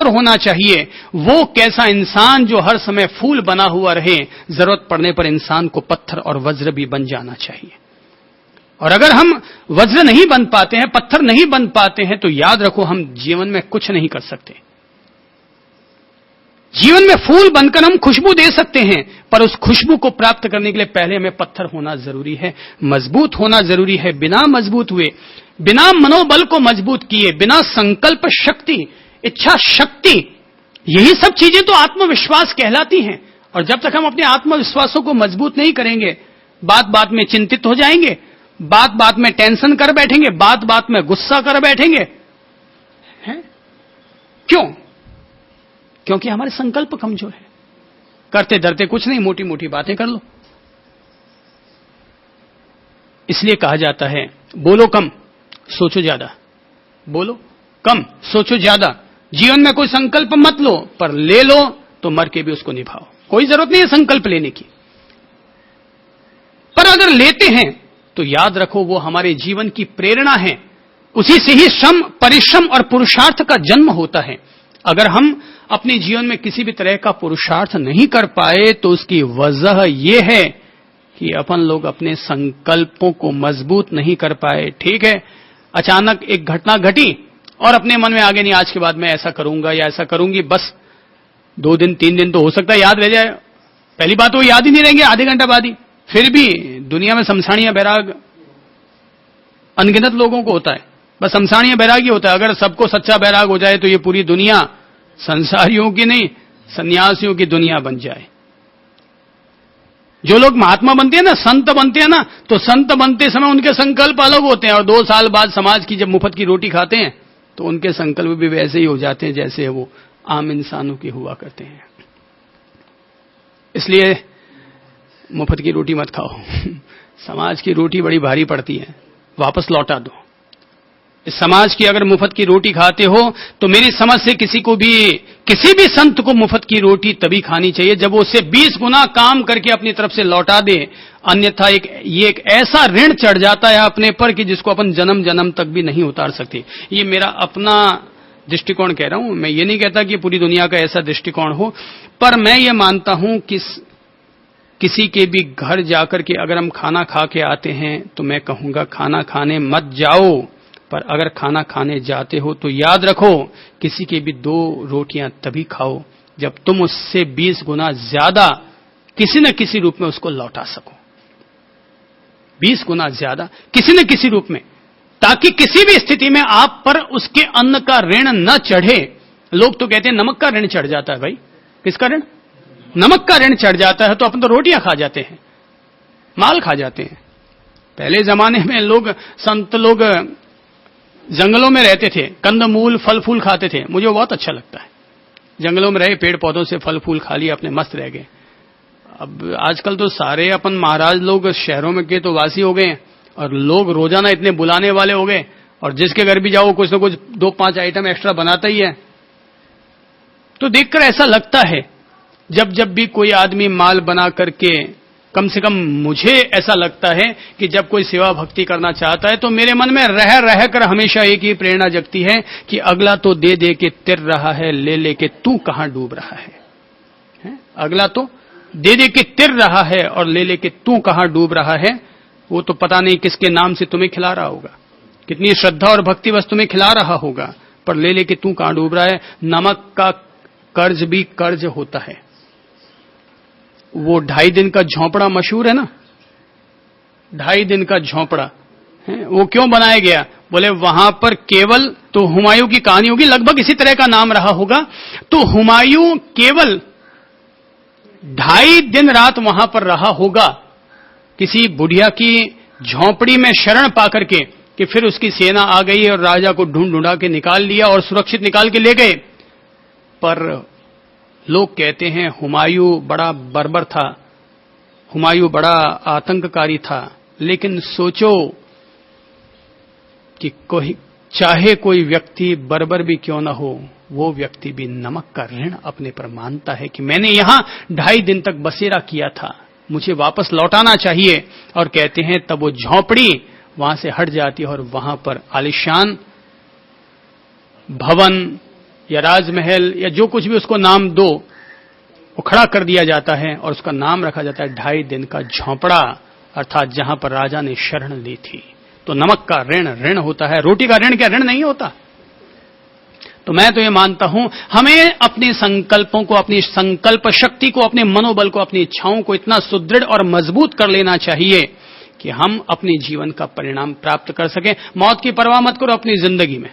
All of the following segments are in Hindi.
होना चाहिए, वो कैसा इंसान जो हर समय फूल बना हुआ रहे, जरूरत पड़ने पर इंसान को पत्थर और वज्र भी बन जाना चाहिए। और अगर हम वज्र नहीं बन पाते हैं, पत्थर नहीं बन पाते हैं, तो याद रखो हम जीवन में कुछ नहीं कर सकते। जीवन में फूल बनकर हम खुशबू दे सकते हैं, पर उस खुशबू को प्राप्त करने के लिए पहले हमें पत्थर होना जरूरी है, मजबूत होना जरूरी है। बिना मजबूत हुए, बिना मनोबल को मजबूत किए, बिना संकल्प शक्ति, इच्छा शक्ति, यही सब चीजें तो आत्मविश्वास कहलाती हैं। और जब तक हम अपने आत्मविश्वासों को मजबूत नहीं करेंगे, बात बात में चिंतित हो जाएंगे, बात बात में टेंशन कर बैठेंगे, बात बात में गुस्सा कर बैठेंगे। हैं? क्यों? क्योंकि हमारे संकल्प कमजोर है। करते डरते कुछ नहीं, मोटी मोटी बातें कर लो। इसलिए कहा जाता है बोलो कम सोचो ज्यादा, बोलो कम सोचो ज्यादा। जीवन में कोई संकल्प मत लो, पर ले लो तो मर के भी उसको निभाओ। कोई जरूरत नहीं है संकल्प लेने की, पर अगर लेते हैं तो याद रखो वो हमारे जीवन की प्रेरणा है। उसी से ही श्रम, परिश्रम और पुरुषार्थ का जन्म होता है। अगर हम अपने जीवन में किसी भी तरह का पुरुषार्थ नहीं कर पाए तो उसकी वजह यह है कि अपन लोग अपने संकल्पों को मजबूत नहीं कर पाए। ठीक है, अचानक एक घटना घटी और अपने मन में आगे नहीं, आज के बाद मैं ऐसा करूंगा या ऐसा करूंगी, बस 2 दिन 3 दिन तो हो सकता है याद रह जाए। पहली बात वो याद ही नहीं रहेंगे आधे घंटा बाद ही। फिर भी दुनिया में शमशानिया बैराग अनगिनत लोगों को होता है, बस शमशानिया बैराग ही होता है। अगर सबको सच्चा बैराग हो जाए तो ये पूरी दुनिया संसारियों की नहीं, सन्यासियों की दुनिया बन जाए। जो लोग महात्मा बनते हैं ना, संत बनते हैं ना, तो संत बनते समय उनके संकल्प अलग होते हैं, और 2 साल बाद समाज की जब मुफ्त की रोटी खाते हैं तो उनके संकल्प भी वैसे ही हो जाते हैं जैसे वो आम इंसानों के हुआ करते हैं। इसलिए मुफ्त की रोटी मत खाओ समाज की रोटी बड़ी भारी पड़ती है, वापस लौटा दो। इस समाज की अगर मुफ्त की रोटी खाते हो तो मेरी समझ से किसी भी संत को मुफ्त की रोटी तभी खानी चाहिए जब वो उससे 20 गुना काम करके अपनी तरफ से लौटा दे। अन्यथा ये एक ऐसा ऋण चढ़ जाता है अपने पर कि जिसको अपन जन्म जन्म तक भी नहीं उतार सकते। ये मेरा अपना दृष्टिकोण कह रहा हूं, मैं ये नहीं कहता कि पूरी दुनिया का ऐसा दृष्टिकोण हो, पर मैं ये मानता हूं कि किसी के भी घर जाकर के अगर हम खाना खा के आते हैं तो मैं कहूंगा खाना खाने मत जाओ, पर अगर खाना खाने जाते हो तो याद रखो किसी के भी 2 रोटियां तभी खाओ जब तुम उससे 20 गुना ज्यादा किसी न किसी रूप में उसको लौटा सको। 20 गुना ज्यादा किसी न किसी रूप में, ताकि किसी भी स्थिति में आप पर उसके अन्न का ऋण न चढ़े। लोग तो कहते हैं नमक का ऋण चढ़ जाता है। भाई किसका ऋण? नमक का ऋण चढ़ जाता है तो अपन तो रोटियां खा जाते हैं, माल खा जाते हैं। पहले जमाने में संत लोग जंगलों में रहते थे, कंदमूल फल फूल खाते थे, मुझे बहुत अच्छा लगता है। जंगलों में रहे, पेड़ पौधों से फल फूल खा लिया, अपने मस्त रह गए। अब आजकल तो सारे अपन महाराज लोग शहरों में के तो वासी हो गए और लोग रोजाना इतने बुलाने वाले हो गए, और जिसके घर भी जाओ कुछ न कुछ 2-5 आइटम एक्स्ट्रा बनाता ही है। तो देखकर ऐसा लगता है जब भी कोई आदमी माल बना करके, कम से कम मुझे ऐसा लगता है कि जब कोई सेवा भक्ति करना चाहता है तो मेरे मन में रह कर हमेशा एक ही प्रेरणा जगती है कि अगला तो दे दे के तिर रहा है, ले ले के तू कहां डूब रहा है? अगला तो दे दे के तिर रहा है और ले ले के तू कहां डूब रहा है। वो तो पता नहीं किसके नाम से तुम्हें खिला रहा होगा, कितनी श्रद्धा और भक्ति बस तुम्हें खिला रहा होगा, पर ले ले के तू कहां डूब रहा है। नमक का कर्ज भी कर्ज होता है। वो 2.5 दिन का झोंपड़ा मशहूर है ना, 2.5 दिन का झोंपड़ा है, वो क्यों बनाया गया? बोले वहां पर केवल, तो हुमायूं की कहानी होगी, लगभग इसी तरह का नाम रहा होगा। तो हुमायूं केवल 2.5 दिन रात वहां पर रहा होगा, किसी बुढ़िया की झोंपड़ी में शरण पाकर के, कि फिर उसकी सेना आ गई और राजा को ढूंढा के निकाल लिया और सुरक्षित निकाल के ले गए। पर लोग कहते हैं हुमायूं बड़ा बर्बर था, हुमायूं बड़ा आतंककारी था। लेकिन सोचो कि चाहे कोई व्यक्ति बर्बर भी क्यों ना हो, वो व्यक्ति भी नमक का ऋण अपने पर मानता है कि मैंने यहां 2.5 दिन तक बसेरा किया था, मुझे वापस लौटाना चाहिए। और कहते हैं तब वो झोंपड़ी वहां से हट जाती है और वहां पर आलिशान भवन, या राजमहल या जो कुछ भी उसको नाम दो, वो खड़ा कर दिया जाता है और उसका नाम रखा जाता है 2.5 दिन का झोंपड़ा, अर्थात जहां पर राजा ने शरण ली थी। तो नमक का ऋण ऋण होता है, रोटी का ऋण क्या ऋण नहीं होता? तो मैं तो ये मानता हूं हमें अपने संकल्पों को, अपनी संकल्प शक्ति को, अपने मनोबल को, अपनी इच्छाओं को इतना सुदृढ़ और मजबूत कर लेना चाहिए कि हम अपने जीवन का परिणाम प्राप्त कर सकें। मौत की परवाह मत करो अपनी जिंदगी में।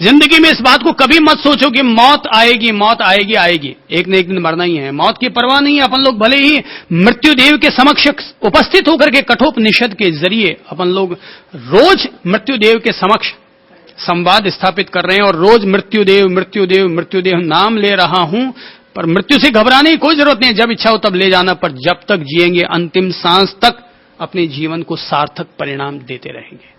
जिंदगी में इस बात को कभी मत सोचो कि मौत आएगी, मौत आएगी, आएगी, एक न एक दिन मरना ही है। मौत की परवाह नहीं है। अपन लोग भले ही मृत्युदेव के समक्ष उपस्थित होकर के कठोपनिषद के जरिए अपन लोग रोज मृत्युदेव के समक्ष संवाद स्थापित कर रहे हैं और रोज मृत्युदेव मृत्युदेव मृत्युदेव नाम ले रहा हूं, पर मृत्यु से घबराने की कोई जरूरत नहीं। जब इच्छा हो तब ले जाना, पर जब तक जिएंगे अंतिम सांस तक अपने जीवन को सार्थक परिणाम देते रहेंगे।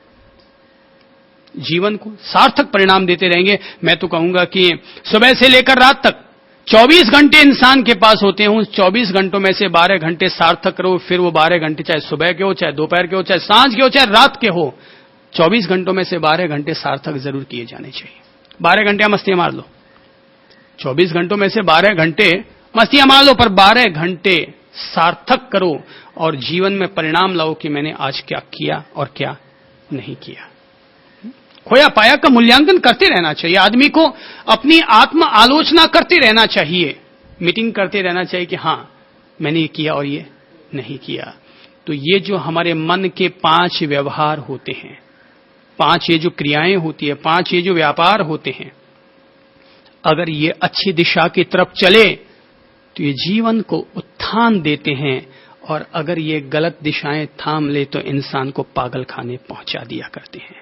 जीवन को सार्थक परिणाम देते रहेंगे। मैं तो कहूंगा कि सुबह से लेकर रात तक 24 घंटे इंसान के पास होते हैं। उन 24 घंटों में से 12 घंटे सार्थक करो। फिर वो 12 घंटे चाहे सुबह के हो, चाहे दोपहर के हो, चाहे सांझ के हो, चाहे रात के हो, 24 घंटों में से 12 घंटे सार्थक जरूर किए जाने चाहिए। 12 घंटे मस्तियां मार लो, 24 घंटों में से 12 घंटे मस्तियां मार लो, पर 12 घंटे सार्थक करो और जीवन में परिणाम लाओ कि मैंने आज क्या किया और क्या नहीं किया। खोया पाया का मूल्यांकन करते रहना चाहिए। आदमी को अपनी आत्म आलोचना करते रहना चाहिए, मीटिंग करते रहना चाहिए कि हां मैंने ये किया और ये नहीं किया। तो ये जो हमारे मन के 5 व्यवहार होते हैं, 5 ये जो क्रियाएं होती है, 5 ये जो व्यापार होते हैं, अगर ये अच्छी दिशा की तरफ चले तो ये जीवन को उत्थान देते हैं, और अगर ये गलत दिशाएं थाम ले तो इंसान को पागल खाने पहुंचा दिया करते हैं।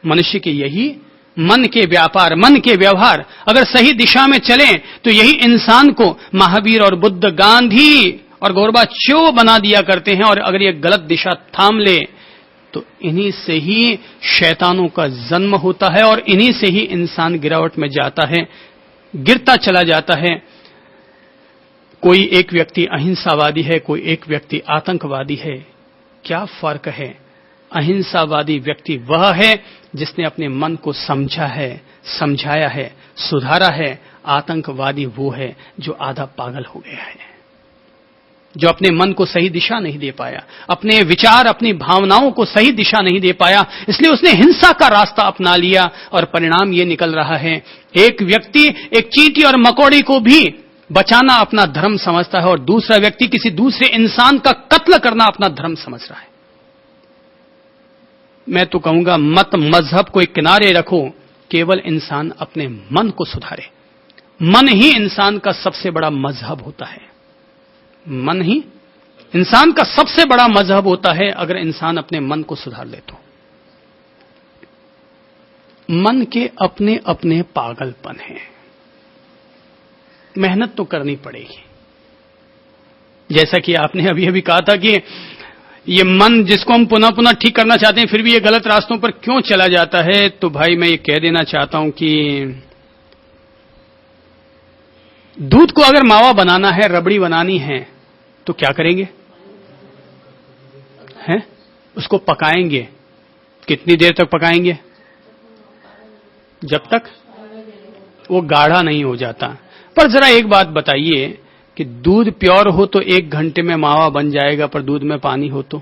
मनुष्य के यही मन के व्यापार, मन के व्यवहार अगर सही दिशा में चले तो यही इंसान को महावीर और बुद्ध, गांधी और गोरबाचोव बना दिया करते हैं। और अगर ये गलत दिशा थाम ले तो इन्हीं से ही शैतानों का जन्म होता है और इन्हीं से ही इंसान गिरावट में जाता है, गिरता चला जाता है। कोई एक व्यक्ति अहिंसावादी है, कोई एक व्यक्ति आतंकवादी है। क्या फर्क है? अहिंसावादी व्यक्ति वह है जिसने अपने मन को समझा है, समझाया है, सुधारा है। आतंकवादी वो है जो आधा पागल हो गया है, जो अपने मन को सही दिशा नहीं दे पाया, अपने विचार, अपनी भावनाओं को सही दिशा नहीं दे पाया, इसलिए उसने हिंसा का रास्ता अपना लिया और परिणाम ये निकल रहा है। एक व्यक्ति एक चींटी और मकोड़ी को भी बचाना अपना धर्म समझता है और दूसरा व्यक्ति किसी दूसरे इंसान का कत्ल करना अपना धर्म समझ रहा है। मैं तो कहूंगा मत मजहब को एक किनारे रखो, केवल इंसान अपने मन को सुधारे। मन ही इंसान का सबसे बड़ा मजहब होता है। मन ही इंसान का सबसे बड़ा मजहब होता है अगर इंसान अपने मन को सुधार ले तो। मन के अपने अपने पागलपन है, मेहनत तो करनी पड़ेगी। जैसा कि आपने अभी अभी कहा था कि ये मन जिसको हम पुनः पुनः ठीक करना चाहते हैं फिर भी ये गलत रास्तों पर क्यों चला जाता है, तो भाई मैं ये कह देना चाहता हूं कि दूध को अगर मावा बनाना है, रबड़ी बनानी है, तो क्या करेंगे? हैं? उसको पकाएंगे। कितनी देर तक पकाएंगे? जब तक वो गाढ़ा नहीं हो जाता। पर जरा एक बात बताइए कि दूध प्योर हो तो 1 घंटे में मावा बन जाएगा, पर दूध में पानी हो तो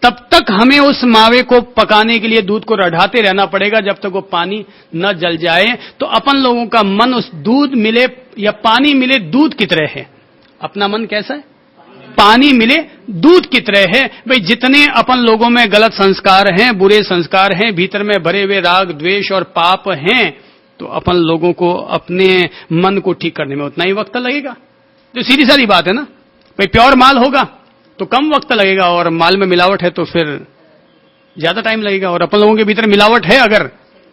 तब तक हमें उस मावे को पकाने के लिए दूध को रढ़ाते रहना पड़ेगा जब तक वो पानी न जल जाए। तो अपन लोगों का मन उस दूध मिले या पानी मिले दूध की तरह है। अपना मन कैसा है? पानी मिले दूध की तरह है। भाई जितने अपन लोगों में गलत संस्कार हैं, बुरे संस्कार हैं, भीतर में भरे हुए राग द्वेष और पाप हैं, तो अपन लोगों को अपने मन को ठीक करने में उतना ही वक्त लगेगा। तो सीधी सारी बात है ना। भाई प्योर माल होगा तो कम वक्त लगेगा, और माल में मिलावट है तो फिर ज्यादा टाइम लगेगा। और अपन लोगों के भीतर मिलावट है अगर,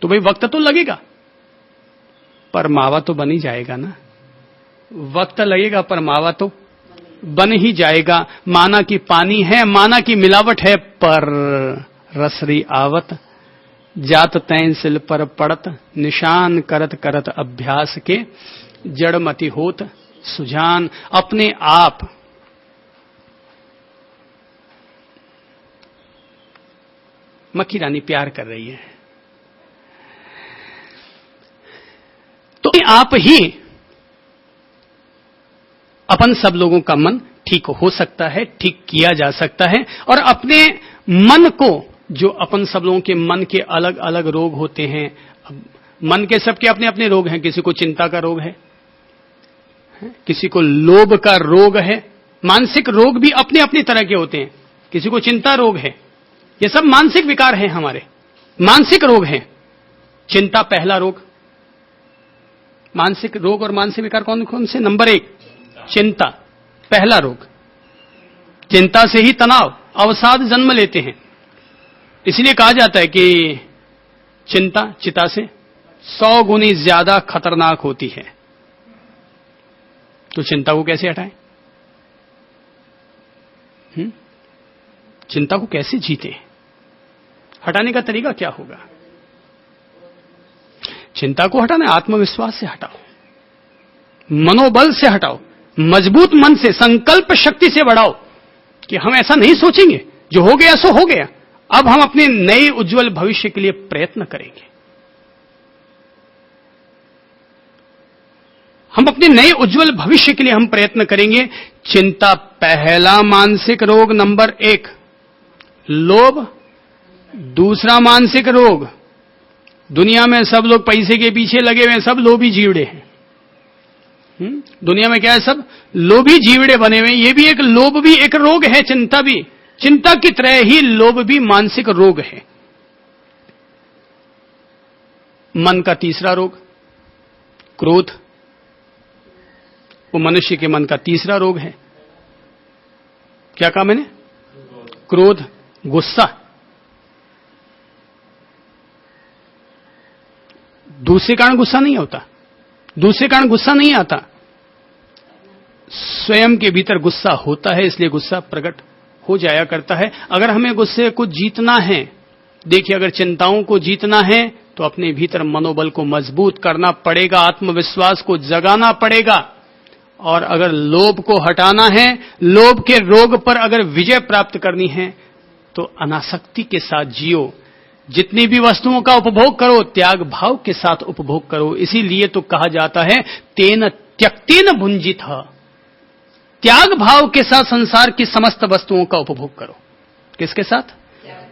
तो भाई वक्त तो लगेगा, पर मावा तो बन ही जाएगा ना। वक्त लगेगा पर मावा तो बन ही जाएगा। माना कि पानी है, माना कि मिलावट है, पर रसरी आवत जात तैन सिल पर पड़त, निशान करत करत अभ्यास के जड़मति होत सुजान। अपने आप मक्खी रानी प्यार कर रही है। तो आप ही अपन सब लोगों का मन ठीक हो सकता है, ठीक किया जा सकता है। और अपने मन को, जो अपन सब लोगों के मन के अलग अलग रोग होते हैं, मन के सबके अपने अपने रोग हैं। किसी को चिंता का रोग है, किसी को लोभ का रोग है। मानसिक रोग भी अपने अपनी तरह के होते हैं। किसी को चिंता रोग है। ये सब मानसिक विकार हैं, हमारे मानसिक रोग हैं। चिंता पहला रोग। मानसिक रोग और मानसिक विकार कौन कौन से? नंबर 1 चिंता, पहला रोग। चिंता से ही तनाव, अवसाद जन्म लेते हैं। इसलिए कहा जाता है कि चिंता चिता से 100 गुनी ज्यादा खतरनाक होती है। तो चिंता को कैसे हटाएं? चिंता को कैसे जीते? हटाने का तरीका क्या होगा? चिंता को हटाना आत्मविश्वास से हटाओ, मनोबल से हटाओ, मजबूत मन से, संकल्प शक्ति से बढ़ाओ कि हम ऐसा नहीं सोचेंगे, जो हो गया सो हो गया। अब हम अपने नए उज्जवल भविष्य के लिए प्रयत्न करेंगे। हम अपने नए उज्जवल भविष्य के लिए हम प्रयत्न करेंगे। चिंता पहला मानसिक रोग, नंबर 1 लोभ। दूसरा मानसिक रोग, दुनिया में सब लोग पैसे के पीछे लगे हुए हैं, सब लोभी जीवड़े हैं। दुनिया में क्या है? सब लोभी जीवड़े बने हुए हैं। ये भी एक लोभ भी एक रोग है, चिंता भी। चिंता की तरह ही लोभ भी मानसिक रोग है। मन का तीसरा रोग क्रोध, वो मनुष्य के मन का तीसरा रोग है। क्या कहा मैंने? क्रोध, गुस्सा। दूसरे कारण गुस्सा नहीं होता, दूसरे कारण गुस्सा नहीं आता, स्वयं के भीतर गुस्सा होता है, इसलिए गुस्सा प्रकट हो जाया करता है। अगर हमें गुस्से को जीतना है, देखिए, अगर चिंताओं को जीतना है तो अपने भीतर मनोबल को मजबूत करना पड़ेगा, आत्मविश्वास को जगाना पड़ेगा। और अगर लोभ को हटाना है, लोभ के रोग पर अगर विजय प्राप्त करनी है, तो अनासक्ति के साथ जियो। जितनी भी वस्तुओं का उपभोग करो, त्याग भाव के साथ उपभोग करो। इसीलिए तो कहा जाता है तेन त्यक्तेन भुंजितः। त्याग भाव के साथ संसार की समस्त वस्तुओं का उपभोग करो। किसके साथ?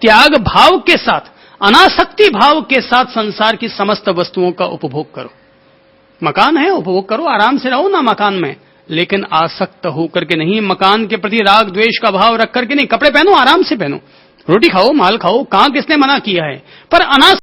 त्याग भाव के साथ, अनासक्ति भाव के साथ संसार की समस्त वस्तुओं का उपभोग करो। मकान है, उपभोग करो, आराम से रहो ना मकान में, लेकिन आसक्त होकर के नहीं। मकान के प्रति राग द्वेष का भाव रख करके नहीं। कपड़े पहनो, आराम से पहनो, रोटी खाओ, माल खाओ, कहां किसने मना किया है, पर अनासक्त